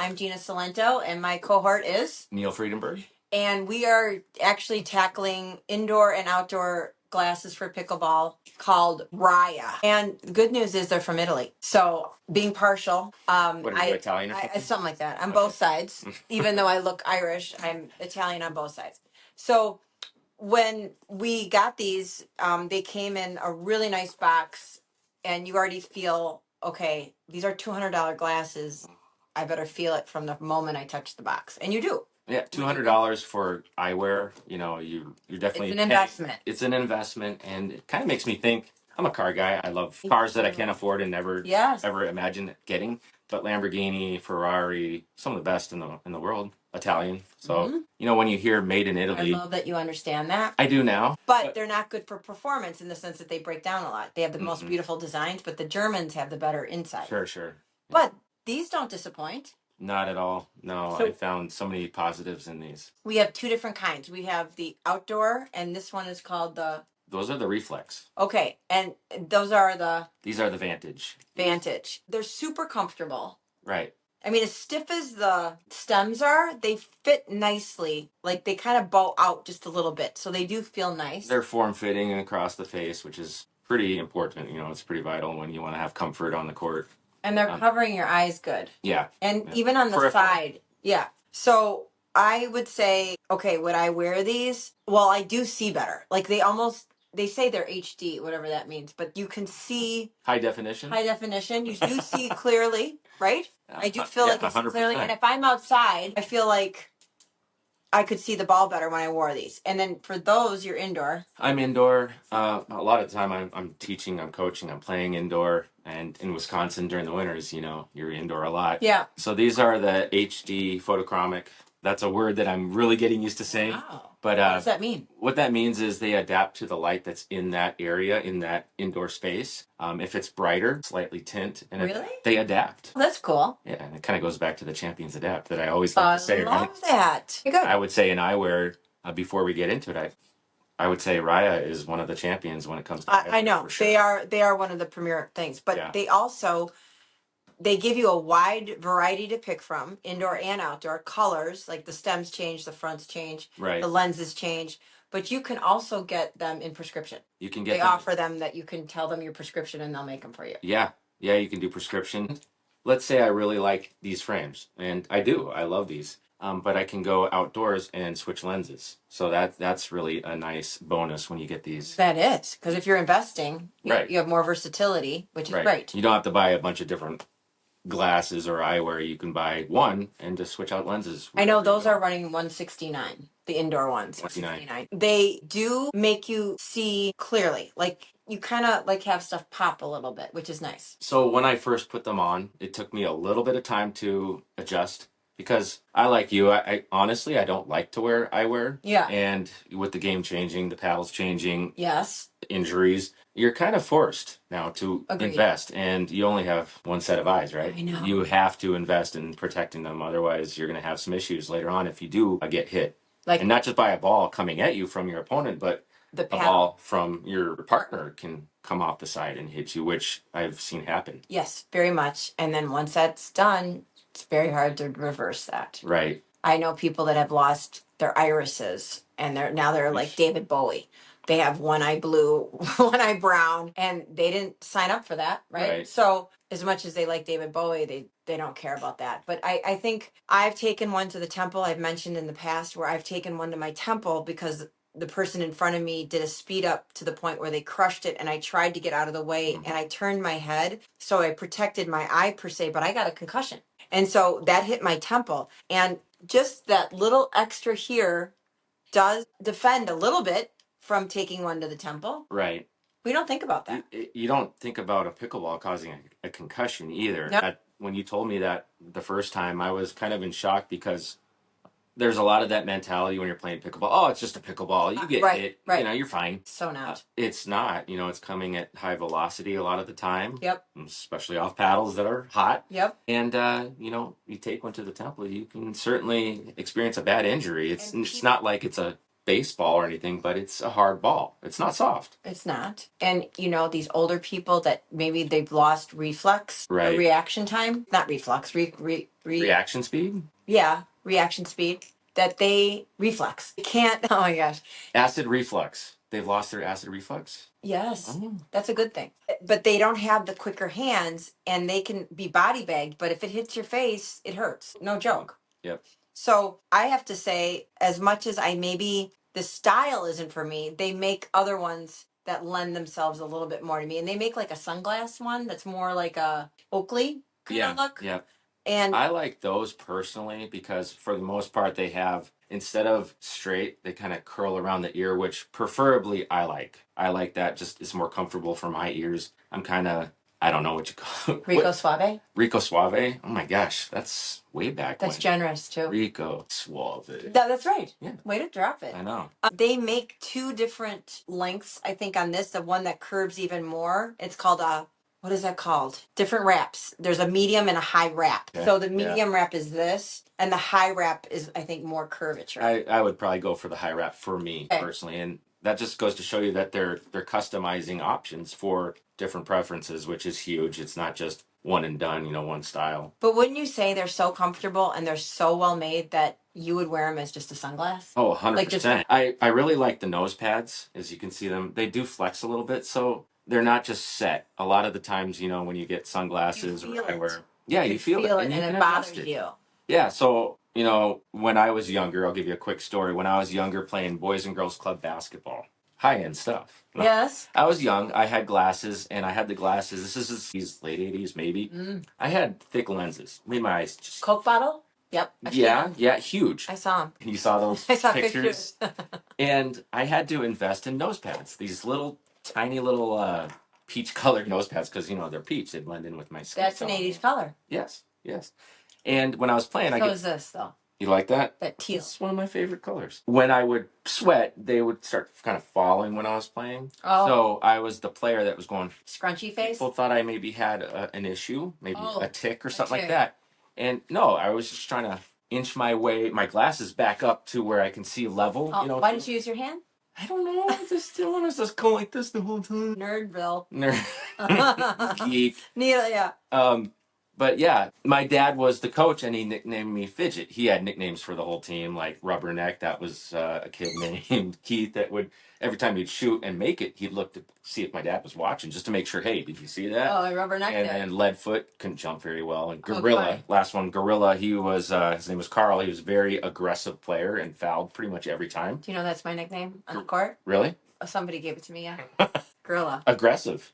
I'm Gina Salento, and my cohort is Neil Friedenberg. And we are actually tackling indoor and outdoor glasses for pickleball called RIA. And the good news is they're from Italy. So being partial, What are you, Italian or something? something like that. On both sides, even though I look Irish, I'm Italian on both sides. So when we got these, they came in a really nice box, and you already feel, okay, these are $200 glasses. I better feel it from the moment I touch the box, and you do. Yeah, $200 for eyewear. You know, you're definitely It's an investment. It's an investment, and it kind of makes me think. I'm a car guy. I love cars that I can't afford and never ever imagine getting. But Lamborghini, Ferrari, some of the best in the world. Italian. So you know, when you hear made in Italy, I love that you understand that. I do now. But they're not good for performance in the sense that they break down a lot. They have the most beautiful designs, but the Germans have the better inside. Sure. But these don't disappoint. Not at all. No, I found so many positives in these. We have two different kinds. We have the outdoor, and this one is called the... Those are the Reflex. Okay, and those are the... These are the Vantage. Vantage. They're super comfortable. Right. I mean, as stiff as the stems are, they fit nicely. Like, they kind of bow out just a little bit, so they do feel nice. They're form-fitting and across the face, which is pretty important. You know, it's pretty vital when you want to have comfort on the court. And they're covering your eyes good. Yeah. And even on the side. Yeah. So I would say, okay, would I wear these? Well, I do see better. Like they say they're HD, whatever that means, but you can see high definition. High definition. You do see clearly, right? I do feel like I see 100%. clearly. And if I'm outside, I feel like I could see the ball better when I wore these. And then for those, you're indoor. I'm indoor. A lot of the time I'm teaching, I'm coaching, I'm playing indoor. And in Wisconsin during the winters, you know, you're indoor a lot. Yeah. So these are the HD photochromic. That's a word that I'm really getting used to saying. Wow. But what does that mean? What that means is they adapt to the light that's in that area, in that indoor space. If it's brighter, slightly tint, and really? They adapt. Well, that's cool. Yeah, and it kind of goes back to the champions adapt that I always like to say. I love that. You're good. I would say in eyewear, before we get into it, I would say RIA is one of the champions when it comes to eyewear, I know. for sure. They are one of the premier things, but they also... They give you a wide variety to pick from, indoor and outdoor. Colors, like the stems change, the fronts change, right. The lenses change. But you can also get them in prescription. You can get They offer them that you can tell them your prescription and they'll make them for you. Yeah, you can do prescription. Let's say I really like these frames, and I do. I love these. But I can go outdoors and switch lenses. So that's really a nice bonus when you get these. That is, because if you're investing, you have more versatility, which is great. You don't have to buy a bunch of different glasses or eyewear. You can buy one and just switch out lenses. I know those are running $169, the indoor ones. $169. They do make you see clearly, like you kind of like have stuff pop a little bit, which is nice. So when I first put them on, it took me a little bit of time to adjust because I like you. I honestly, I don't like to wear eyewear. Yeah. And with the game changing, the paddles changing. Yes. Injuries, you're kind of forced now to invest, and you only have one set of eyes, right? I know. You have to invest in protecting them, otherwise you're going to have some issues later on if you do get hit. Like, and not just by a ball coming at you from your opponent, but a ball from your partner can come off the side and hit you, which I've seen happen. Yes, very much. And then once that's done, it's very hard to reverse that. Right. I know people that have lost their irises, and they're like David Bowie. They have one eye blue, one eye brown, and they didn't sign up for that, right? So as much as they like David Bowie, they don't care about that. But I think I've taken one to the temple. I've mentioned in the past where I've taken one to my temple because the person in front of me did a speed up to the point where they crushed it, and I tried to get out of the way, and I turned my head, so I protected my eye per se, but I got a concussion. And so that hit my temple. And just that little extra here does defend a little bit from taking one to the temple. Right. We don't think about that. You don't think about a pickleball causing a concussion either. Nope. When you told me that the first time, I was kind of in shock because there's a lot of that mentality when you're playing pickleball. Oh, it's just a pickleball. You get hit. You know, you're fine. So not. It's not. You know, it's coming at high velocity a lot of the time. Yep. Especially off paddles that are hot. Yep. And, you know, you take one to the temple, you can certainly experience a bad injury. It's not like it's a baseball or anything, but it's a hard ball. It's not soft. It's not. And these older people that maybe they've lost reflex or Right. reaction time, not reflex, reaction speed. Yeah, reaction speed. That they reflex. They can't. Oh my gosh. Acid reflux. They've lost their acid reflux. Yes, Oh. that's a good thing. But they don't have the quicker hands, and they can be body bagged. But if it hits your face, it hurts. No joke. Yep. So I have to say, as much as maybe the style isn't for me, they make other ones that lend themselves a little bit more to me. And they make like a sunglass one that's more like a Oakley kind of look. Yeah. And I like those personally because for the most part they have, instead of straight, they kind of curl around the ear, which preferably I like. I like that. Just it's more comfortable for my ears. I'm kind of, I don't know what you call it. Rico Suave. Rico Suave. Oh my gosh, that's way back. That's generous too. Rico Suave. That's right. Yeah. Way to drop it. I know. They make two different lengths, I think, on this. The one that curves even more. It's called what is that called? Different wraps. There's a medium and a high wrap. Okay. So the medium wrap is this, and the high wrap is, I think, more curvature. I would probably go for the high wrap for me personally, and that just goes to show you that they're customizing options for different preferences, which is huge. It's not just one and done, one style. But wouldn't you say they're so comfortable and they're so well made that you would wear them as just a sunglass? Oh, 100%. I really like the nose pads. As you can see them, they do flex a little bit, so they're not just set. A lot of the times, when you get sunglasses or eyewear, you feel it, and it bothers you. Yeah, so, when I was younger, I'll give you a quick story. When I was younger playing Boys and Girls Club basketball, high-end stuff. Yes. I was young. I had glasses, and I had the glasses. This is these late 80s, maybe. I had thick lenses. Made my eyes just... Coke bottle? Yep. Yeah, huge. I saw them. You saw those I saw pictures? And I had to invest in nose pads. These tiny little peach-colored nose pads, because, they're peach. They blend in with my skin. That's an 80s color. Yes. And when I was playing, is this, though. You like that? That teal. It's one of my favorite colors. When I would sweat, they would start kind of falling when I was playing. Oh. So I was the player that was going... Scrunchy face? People thought I maybe had an issue, maybe a tick or something like that. And no, I was just trying to inch my glasses back up to where I can see level. Why didn't you use your hand? I don't know. I was just going like this the whole time. Nerdville. Geek. Yeah. But yeah, my dad was the coach, and he nicknamed me Fidget. He had nicknames for the whole team, like Rubberneck. That was a kid named Keith that would, every time he'd shoot and make it, he'd look to see if my dad was watching, just to make sure, hey, did you see that? Oh, Rubberneck. And Leadfoot couldn't jump very well. And Gorilla, last one, Gorilla, he was, his name was Carl. He was a very aggressive player and fouled pretty much every time. Do you know that's my nickname on the court? Really? Somebody gave it to me, yeah. Gorilla. Aggressive.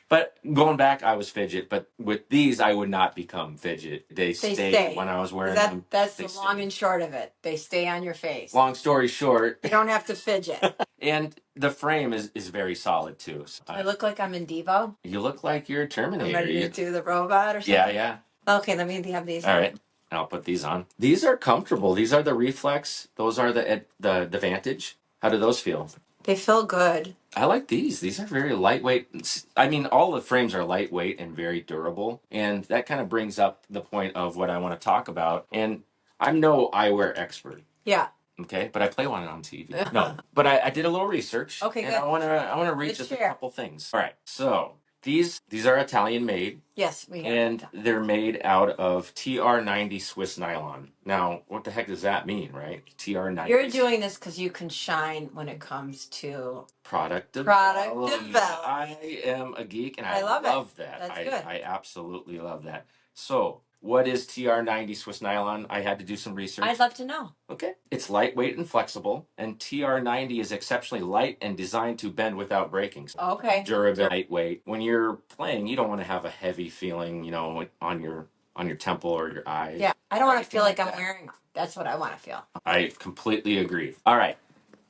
But going back, I was Fidget. But with these, I would not become Fidget. They stay when I was wearing them. That's the long and short of it. They stay on your face. Long story short. You don't have to fidget. And the frame is very solid, too. So I look like I'm in Devo. You look like you're a Terminator. I'm ready to do the robot or something? Yeah. Okay, let me have these. All right. I'll put these on. These are comfortable. These are the Reflex. Those are the Vantage. How do those feel? They feel good. I like these. These are very lightweight. I mean, all the frames are lightweight and very durable. And that kind of brings up the point of what I want to talk about. And I'm no eyewear expert. Yeah. Okay, but I play one on TV. No, but I did a little research. Okay, and good. I want to read just a couple things. All right, so these are Italian made. Yes, we have. And they're made out of TR90 Swiss nylon. Now, what the heck does that mean, right? TR90. You're doing this because you can shine when it comes to product development. I am a geek, and I love that. That's good. I absolutely love that. So, what is TR90 Swiss nylon? I had to do some research. I'd love to know. Okay. It's lightweight and flexible, and TR90 is exceptionally light and designed to bend without breaking. Okay. Durable, lightweight. When you're playing, you don't want to have a heavy feeling, on your temple or your eyes. Yeah. I don't want to feel like I'm wearing them. That's what I want to feel. I completely agree. All right.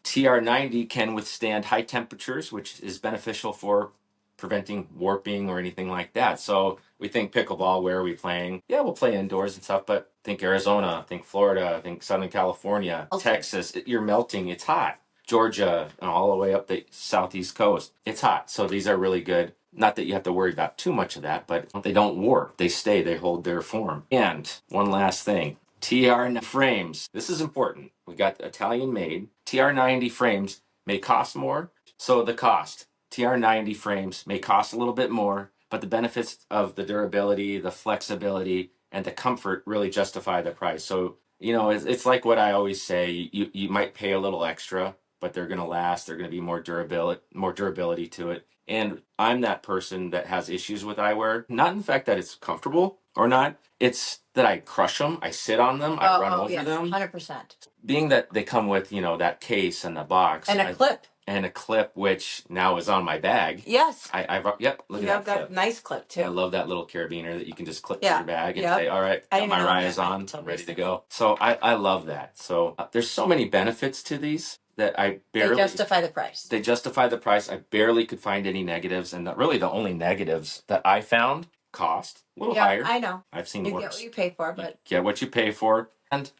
TR90 can withstand high temperatures, which is beneficial for preventing warping or anything like that. So we think pickleball, where are we playing? Yeah, we'll play indoors and stuff, but think Arizona, think Florida, think Southern California, Texas. You're melting. It's hot. Georgia, and all the way up the southeast coast. It's hot. So these are really good. Not that you have to worry about too much of that, but they don't warp. They stay. They hold their form. And one last thing. TR frames. This is important. We got Italian made. TR90 frames may cost more. So the cost. TR90 frames may cost a little bit more, but the benefits of the durability, the flexibility, and the comfort really justify the price. So, you know, it's like what I always say, you might pay a little extra, but they're going to last. They're going to be more durability to it. And I'm that person that has issues with eyewear, not in the fact that it's comfortable or not. It's that I crush them, I sit on them, I run over yes, them. 100%. Being that they come with, you know, that case and the box. And a clip. And a clip, which now is on my bag. Yes. Yep, look You at have that clip. nice clip too. I love that little carabiner that you can just clip to Yeah. your bag and Yep. say, all right, I got didn't my even know RIAs that on, until ready to recently. go. So I love that. So there's so many benefits to these that I barely... They justify the price. They justify the price. I barely could find any negatives. And really the only negatives that I found cost a little higher. I know. I've seen You worse. get what you pay for, but... You get what you pay for. And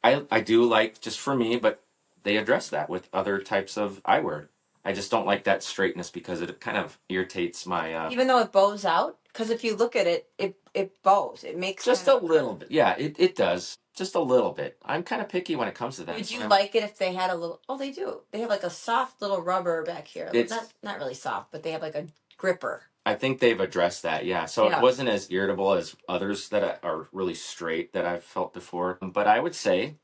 I do like, just for me, but they address that with other types of eyewear. I just don't like that straightness because it kind of irritates my... Even though it bows out? Because if you look at it, it bows. It makes... Just a little bit. Yeah, it does. Just a little bit. I'm kind of picky when it comes to that. Would you like it if they had a little... Oh, they do. They have like a soft little rubber back here. It's not really soft, but they have like a gripper. I think they've addressed that, yeah. So it wasn't as irritable as others that are really straight that I've felt before. But I would say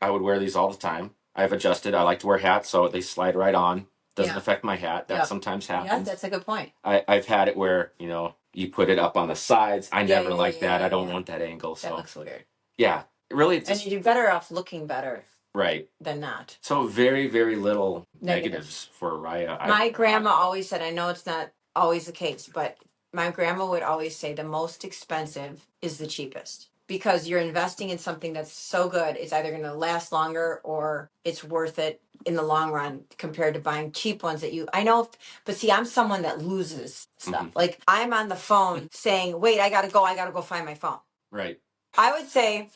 I would wear these all the time. I've adjusted. I like to wear hats, so they slide right on. Doesn't affect my hat. That sometimes happens. Yeah, that's a good point. I've had it where, you know, you put it up on the sides. I never like that. I don't want that angle. So. That looks weird. Yeah, really. And you're better off looking better. Right. Than not. So very, very little negatives for RIA. My grandma always said, I know it's not always the case, but my grandma would always say the most expensive is the cheapest. Because you're investing in something that's so good, it's either going to last longer or it's worth it in the long run compared to buying cheap ones that I know, but see, I'm someone that loses stuff. Mm-hmm. Like I'm on the phone saying, wait, I gotta go find my phone. Right. I would say,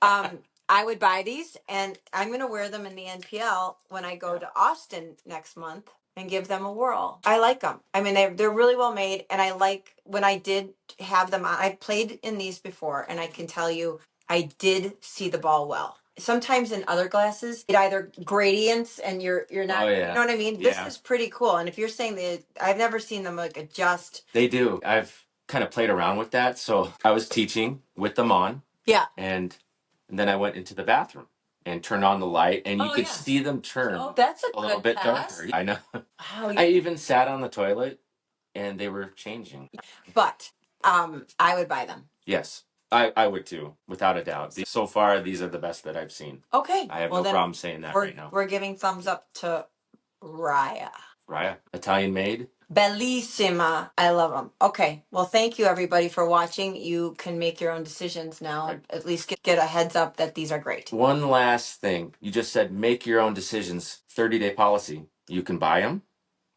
I would buy these and I'm going to wear them in the NPL when I go to Austin next month and give them a whirl. I like them. I mean, they're really well made. And I like when I did have them on, I played in these before and I can tell you, I did see the ball well. Sometimes in other glasses, it either gradients and you're not, you know what I mean? This is pretty cool. And if you're saying that, I've never seen them like adjust. They do. I've kind of played around with that. So I was teaching with them on. Yeah. And then I went into the bathroom and turned on the light and you could see them turn. Oh, that's a little bit darker. I know. Wow. I even sat on the toilet and they were changing. But I would buy them. Yes. I would too, without a doubt. So far, these are the best that I've seen. Okay. I have no problem saying that right now. We're giving thumbs up to RIA. RIA. Italian made. Bellissima. I love them. Okay. Well, thank you everybody for watching. You can make your own decisions now. Right. At least get a heads up that these are great. One last thing. You just said make your own decisions. 30-day policy. You can buy them.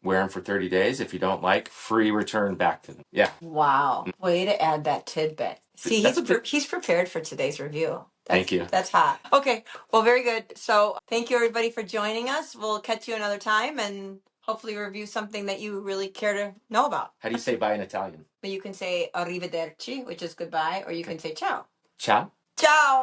Wear them for 30 days. If you don't like, free return back to them. Yeah. Wow. Way to add that tidbit. See, he's prepared for today's review. Thank you. That's hot. Okay. Well, very good. So thank you everybody for joining us. We'll catch you another time and hopefully review something that you really care to know about. How do you say bye in Italian? But you can say arrivederci, which is goodbye, or you can say ciao. Ciao? Ciao.